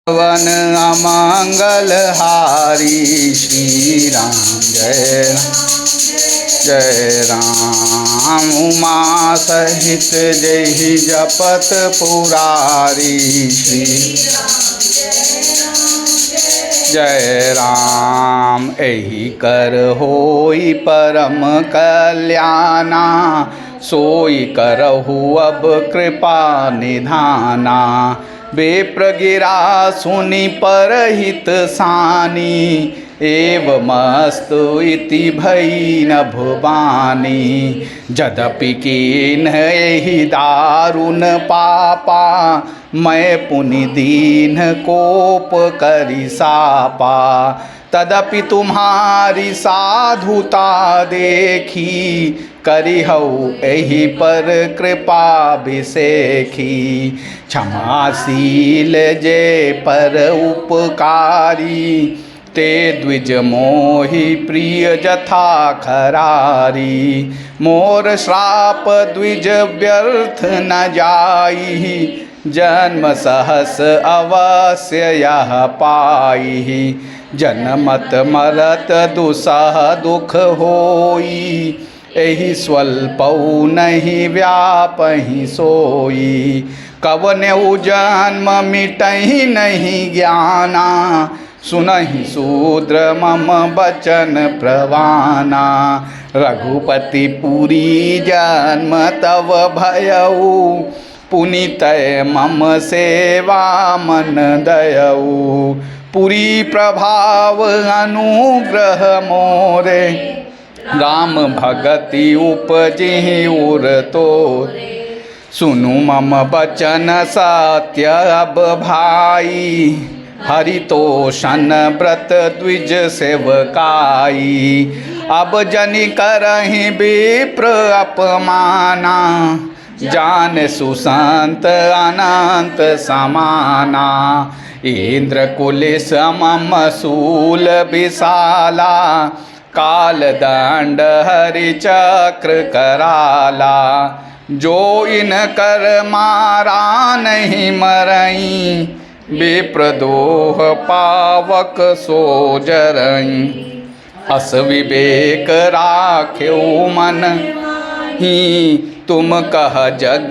One अमंगल हारी श्री राम जय राम जय राम। उमा सहित जय जपत पुरारी श्री जय राम। एहि कर होई परम कल्याणा, सोई करहु अब कृपा निधाना। विप्र गिरा सुनि परहित सानी, एवमस्तु इति भई न भुवानी। यद्यपि कीन्ह एहि दारुण पापा, मैं पुनि दीन कोप करि सापा। तदपि तुम्हारी साधुता देखी, करिहउ एहि पर कृपा बिसेखी। क्षमाशील जे पर उपकारी, ते द्विज मोहि प्रिय जथा खरारी। मोर श्राप द्विज व्यर्थ न जाई, जन्म सहस अवश्य यह पाई। जन्मत मरत दुसह दुख होई, एहि स्वल्पौ नहीं व्यापहि सोई। कवनेउ जन्म मिटहि नहीं ज्ञाना, सुनहि शूद्र मम बचन प्रवाना। रघुपति पुरी जन्म तव भयउ, पुनितय मम सेवा मन दयऊ। पुरी प्रभाव अनुग्रह मोरे, राम भगति उपजिहि उर तोरे। सुनु मम बचन सत्य अब भाई, हरितोषण व्रत द्विज सेवकाई। अब जनि करहि विप्र अपमाना, जान सुसंत अनंत समाना। इंद्र कुलिस मम शूल विशाला, काल दंड हरि चक्र कराला। जो इन कर मारा नहीं मरई, विप्रदोह पावक सो जरई। अस विवेक राख्यो मन ही, तुम कह जग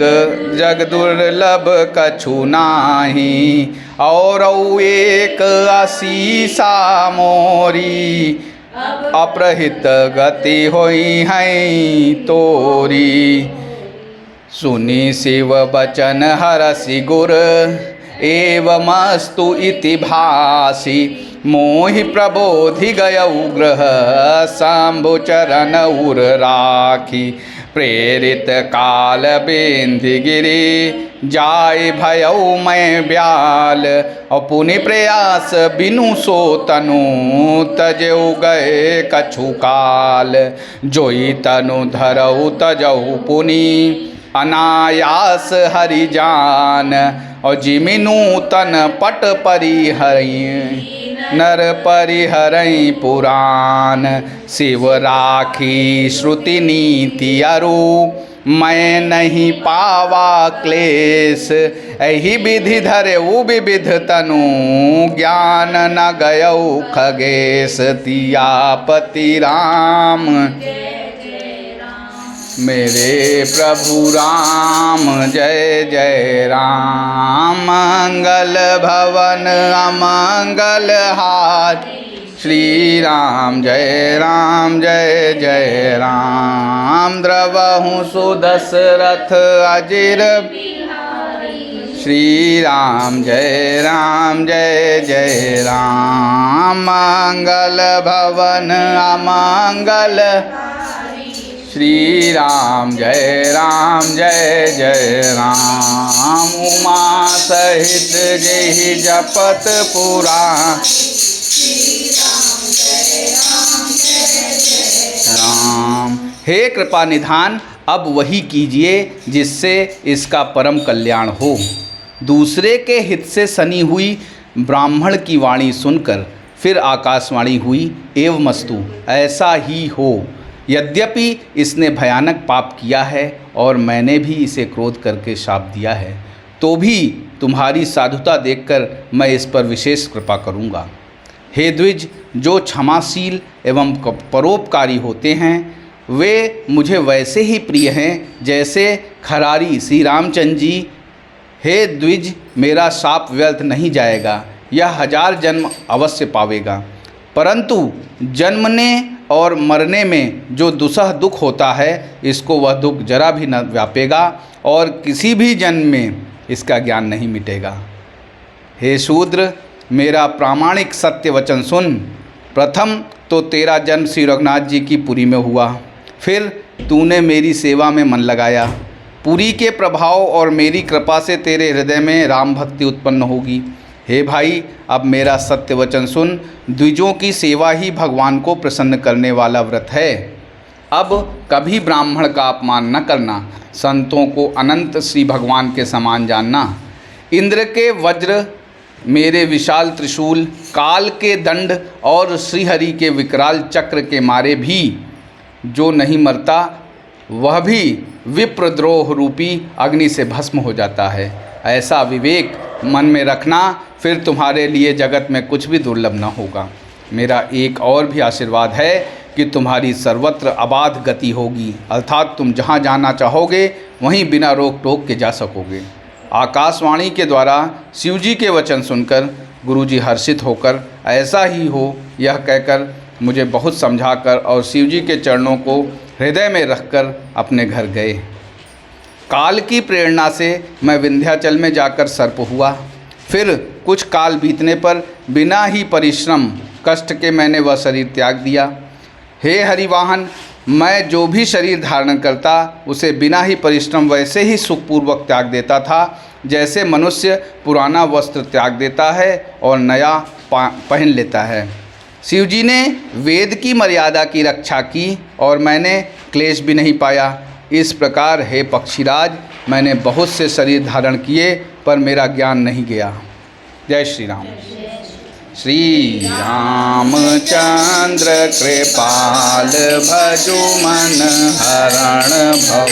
जग दुर्लभ कछु नाही। और एक आशीषा मोरी, अप्रहित गति होई है तोरी। सुनि शिव बचन हरसि गुर, एवमस्तु इति भासी। मोहि प्रबोधि गयउ ग्रह, शंभु चरण उर राखी। प्रेरित काल बिंधि गिरि, जाय भयउ मैं ब्याल। और पुनि प्रयास बिनु सो तनु, तजेउ गए कछु काल। जोई तनु धरऊ तजऊ पुनि, अनायास हरि जान। और जिमिनु तन पट परिहरि, नर परिहरई पुराण। शिव राखी श्रुति नीति अरु, मैं नहीं पावा क्लेश। एहि विधि धरेउ विविध तनु, ज्ञान न गयउ खगेश। तियापति राम मेरे प्रभु राम जय जय राम। मंगल भवन अमंगल हारी, श्री राम जय जय राम। द्रवहु सुदशरथ अजिर, श्री राम जय जय राम। मंगल भवन अमंगल, श्री राम जय जय राम। उमा सहित जहि जपत पुराण, राम। हे कृपा निधान, अब वही कीजिए जिससे इसका परम कल्याण हो। दूसरे के हित से सनी हुई ब्राह्मण की वाणी सुनकर फिर आकाशवाणी हुई, एवमस्तु ऐसा ही हो। यद्यपि इसने भयानक पाप किया है और मैंने भी इसे क्रोध करके शाप दिया है, तो भी तुम्हारी साधुता देखकर मैं इस पर विशेष कृपा करूँगा। हे द्विज, जो क्षमाशील एवं परोपकारी होते हैं वे मुझे वैसे ही प्रिय हैं जैसे खरारी श्री रामचंद्र जी। हे द्विज, मेरा शाप व्यर्थ नहीं जाएगा, यह 1000 जन्म अवश्य पावेगा, परंतु जन्मने और मरने में जो दुसह दुख होता है इसको वह दुख जरा भी न व्यापेगा और किसी भी जन्म में इसका ज्ञान नहीं मिटेगा। हे शूद्र, मेरा प्रामाणिक सत्य वचन सुन। प्रथम तो तेरा जन्म श्री रघुनाथ जी की पुरी में हुआ, फिर तूने मेरी सेवा में मन लगाया। पुरी के प्रभाव और मेरी कृपा से तेरे हृदय में राम भक्ति उत्पन्न होगी। हे भाई, अब मेरा सत्य वचन सुन। द्विजों की सेवा ही भगवान को प्रसन्न करने वाला व्रत है। अब कभी ब्राह्मण का अपमान न करना, संतों को अनंत श्री भगवान के समान जानना। इंद्र के वज्र, मेरे विशाल त्रिशूल, काल के दंड और श्रीहरि के विकराल चक्र के मारे भी जो नहीं मरता वह भी विप्रद्रोह रूपी अग्नि से भस्म हो जाता है। ऐसा विवेक मन में रखना, फिर तुम्हारे लिए जगत में कुछ भी दुर्लभ न होगा। मेरा एक और भी आशीर्वाद है कि तुम्हारी सर्वत्र अबाध गति होगी, अर्थात तुम जहाँ जाना चाहोगे वहीं बिना रोक टोक के जा सकोगे। आकाशवाणी के द्वारा शिवजी के वचन सुनकर गुरुजी हर्षित होकर ऐसा ही हो यह कहकर मुझे बहुत समझाकर और शिवजी के चरणों को हृदय में रखकर अपने घर गए। काल की प्रेरणा से मैं विंध्याचल में जाकर सर्प हुआ। फिर कुछ काल बीतने पर बिना ही परिश्रम कष्ट के मैंने वह शरीर त्याग दिया। हे हरिवाहन, मैं जो भी शरीर धारण करता उसे बिना ही परिश्रम वैसे ही सुखपूर्वक त्याग देता था जैसे मनुष्य पुराना वस्त्र त्याग देता है और नया पहन लेता है। शिवजी ने वेद की मर्यादा की रक्षा की और मैंने क्लेश भी नहीं पाया। इस प्रकार हे पक्षीराज, मैंने बहुत से शरीर धारण किए पर मेरा ज्ञान नहीं गया। जय श्री राम। श्री रामचंद्र कृपाल भजो मन हरण भव।